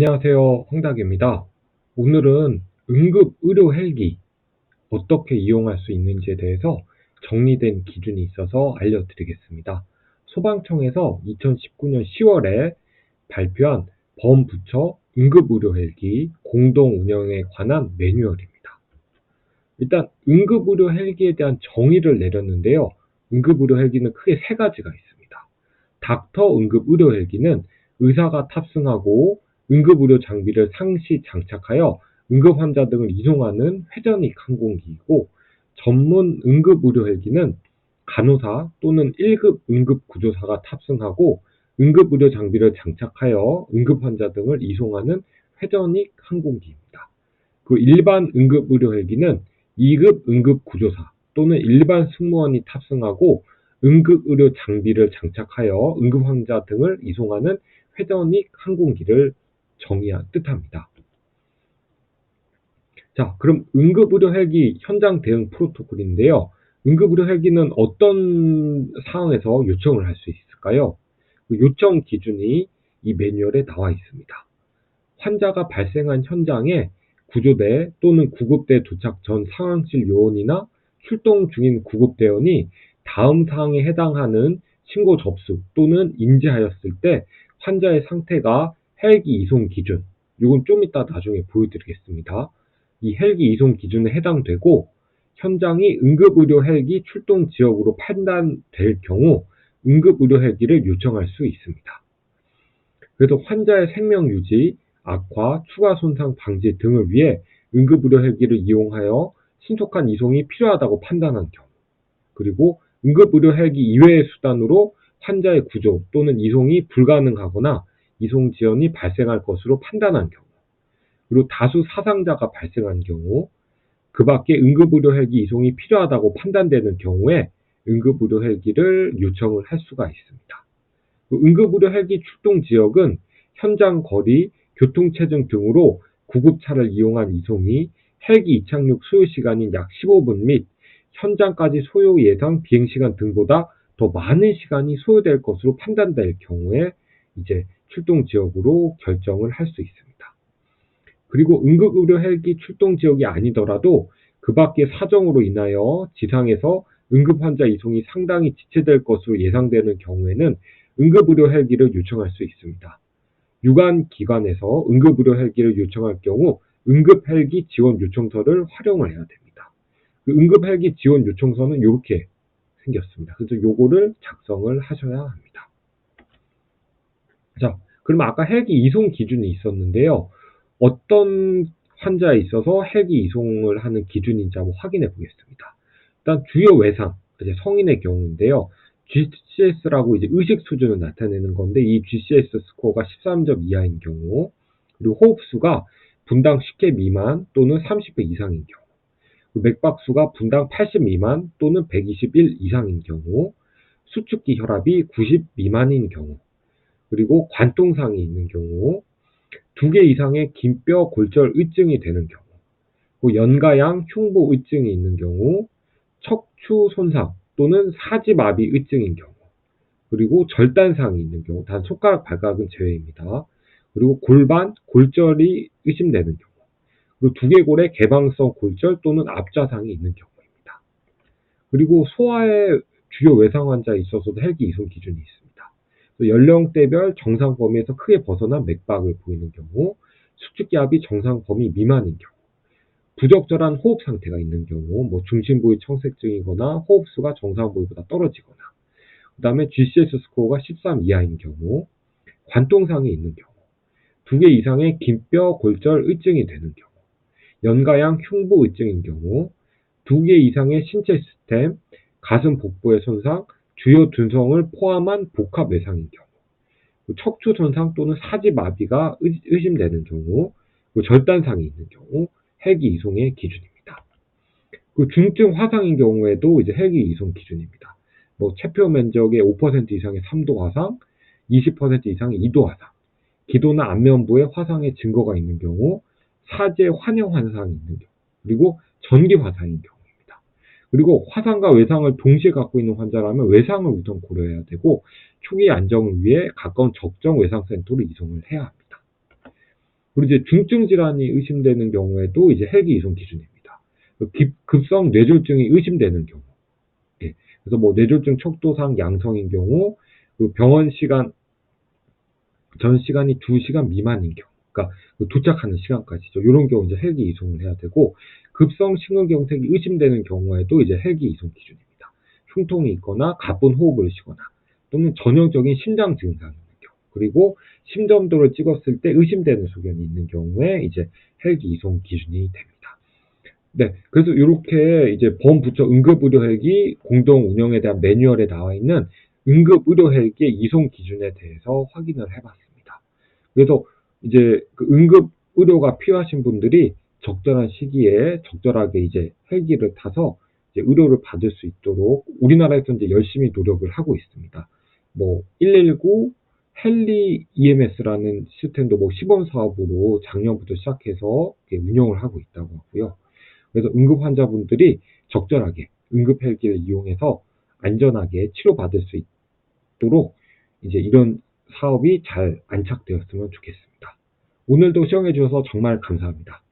안녕하세요. 황닭입니다. 오늘은 응급의료 헬기 어떻게 이용할 수 있는지에 대해서 정리된 기준이 있어서 알려드리겠습니다. 소방청에서 2019년 10월에 발표한 범부처 응급의료 헬기 공동 운영에 관한 매뉴얼입니다. 일단 응급의료 헬기에 대한 정의를 내렸는데요. 응급의료 헬기는 크게 세 가지가 있습니다. 닥터 응급의료 헬기는 의사가 탑승하고 응급의료 장비를 상시 장착하여 응급 환자 등을 이송하는 회전익 항공기이고, 전문 응급의료 헬기는 간호사 또는 1급 응급구조사가 탑승하고 응급의료 장비를 장착하여 응급 환자 등을 이송하는 회전익 항공기입니다. 그 일반 응급의료 헬기는 2급 응급구조사 또는 일반 승무원이 탑승하고 응급의료 장비를 장착하여 응급 환자 등을 이송하는 회전익 항공기를 뜻합니다. 자, 그럼 응급의료 헬기 현장 대응 프로토콜인데요. 응급의료 헬기는 어떤 상황에서 요청을 할 수 있을까요? 그 요청 기준이 이 매뉴얼에 나와 있습니다. 환자가 발생한 현장에 구조대 또는 구급대 도착 전 상황실 요원이나 출동 중인 구급대원이 다음 사항에 해당하는 신고 접수 또는 인지하였을 때 환자의 상태가 헬기 이송 기준, 이건 좀 이따 나중에 보여드리겠습니다. 이 헬기 이송 기준에 해당되고 현장이 응급의료 헬기 출동 지역으로 판단될 경우 응급의료 헬기를 요청할 수 있습니다. 그래서 환자의 생명 유지, 악화, 추가 손상 방지 등을 위해 응급의료 헬기를 이용하여 신속한 이송이 필요하다고 판단한 경우, 그리고 응급의료 헬기 이외의 수단으로 환자의 구조 또는 이송이 불가능하거나 이송 지연이 발생할 것으로 판단한 경우, 그리고 다수 사상자가 발생한 경우, 그 밖에 응급의료 헬기 이송이 필요하다고 판단되는 경우에 응급의료 헬기를 요청을 할 수가 있습니다. 응급의료 헬기 출동 지역은 현장 거리, 교통체증 등으로 구급차를 이용한 이송이 헬기 이착륙 소요 시간인 약 15분 및 현장까지 소요 예상 비행시간 등보다 더 많은 시간이 소요될 것으로 판단될 경우에 이제 출동 지역으로 결정을 할 수 있습니다. 그리고 응급의료 헬기 출동 지역이 아니더라도 그 밖의 사정으로 인하여 지상에서 응급 환자 이송이 상당히 지체될 것으로 예상되는 경우에는 응급의료 헬기를 요청할 수 있습니다. 유관 기관에서 응급의료 헬기를 요청할 경우 응급 헬기 지원 요청서를 활용을 해야 됩니다. 그 응급 헬기 지원 요청서는 이렇게 생겼습니다. 그래서 요거를 작성을 하셔야 합니다. 자, 그럼 아까 헬기 이송 기준이 있었는데요. 어떤 환자에 있어서 헬기 이송을 하는 기준인지 한번 확인해 보겠습니다. 일단 주요 외상, 이제 성인의 경우인데요. GCS라고 이제 의식 수준을 나타내는 건데, 이 GCS 스코어가 13점 이하인 경우, 그리고 호흡수가 분당 10회 미만 또는 30회 이상인 경우, 맥박수가 분당 80 미만 또는 121 이상인 경우, 수축기 혈압이 90 미만인 경우, 그리고 관통상이 있는 경우, 2개 이상의 긴 뼈 골절 의증이 되는 경우, 연가양 흉부 의증이 있는 경우, 척추 손상 또는 사지마비 의증인 경우, 그리고 절단상이 있는 경우, 단 손가락 발각은 제외입니다. 그리고 골반, 골절이 의심되는 경우, 그리고 두개골의 개방성 골절 또는 압좌상이 있는 경우입니다. 그리고 소아의 주요 외상 환자에 있어서도 헬기 이송 기준이 있습니다. 연령대별 정상 범위에서 크게 벗어난 맥박을 보이는 경우, 수축기압이 정상 범위 미만인 경우, 부적절한 호흡 상태가 있는 경우, 중심부위 청색증이거나 호흡수가 정상 부위보다 떨어지거나, 그 다음에 GCS 스코어가 13 이하인 경우, 관통상이 있는 경우, 2개 이상의 긴 뼈 골절 의증이 되는 경우, 연가양 흉부 의증인 경우, 2개 이상의 신체 시스템, 가슴 복부의 손상, 주요 두성을 포함한 복합 외상인 경우, 척추 손상 또는 사지마비가 의심되는 경우, 절단상이 있는 경우, 헬기 이송의 기준입니다. 중증 화상인 경우에도 이제 헬기 이송 기준입니다. 체표 면적의 5% 이상의 3도 화상, 20% 이상의 2도 화상, 기도나 안면부에 화상의 증거가 있는 경우, 사제 환영 환상이 있는 경우, 그리고 전기 화상인 경우입니다. 그리고 화상과 외상을 동시에 갖고 있는 환자라면 외상을 우선 고려해야 되고, 초기 안정을 위해 가까운 적정 외상센터로 이송을 해야 합니다. 그리고 이제 중증 질환이 의심되는 경우에도 이제 헬기 이송 기준입니다. 급성 뇌졸중이 의심되는 경우. 예. 그래서 뭐 뇌졸중 척도상 양성인 경우, 그 병원 시간, 전 시간이 2시간 미만인 경우, 그러니까 도착하는 시간까지죠. 이런 경우 이제 헬기 이송을 해야 되고, 급성 심근경색이 의심되는 경우에도 이제 헬기 이송 기준입니다. 흉통이 있거나 가쁜 호흡을 쉬거나 또는 전형적인 심장 증상이 있는 경우, 그리고 심전도를 찍었을 때 의심되는 소견이 있는 경우에 이제 헬기 이송 기준이 됩니다. 네, 그래서 이렇게 이제 범부처 응급의료 헬기 공동 운영에 대한 매뉴얼에 나와 있는 응급의료 헬기의 이송 기준에 대해서 확인을 해봤습니다. 그래서 이제 그 응급의료가 필요하신 분들이 적절한 시기에 적절하게 이제 헬기를 타서 이제 의료를 받을 수 있도록 우리나라에서 이제 열심히 노력을 하고 있습니다. 뭐 119 헬리 EMS라는 시스템도 뭐 시범 사업으로 작년부터 시작해서 운영을 하고 있다고 하고요. 그래서 응급 환자분들이 적절하게 응급 헬기를 이용해서 안전하게 치료받을 수 있도록 이제 이런 사업이 잘 안착되었으면 좋겠습니다. 오늘도 시청해 주셔서 정말 감사합니다.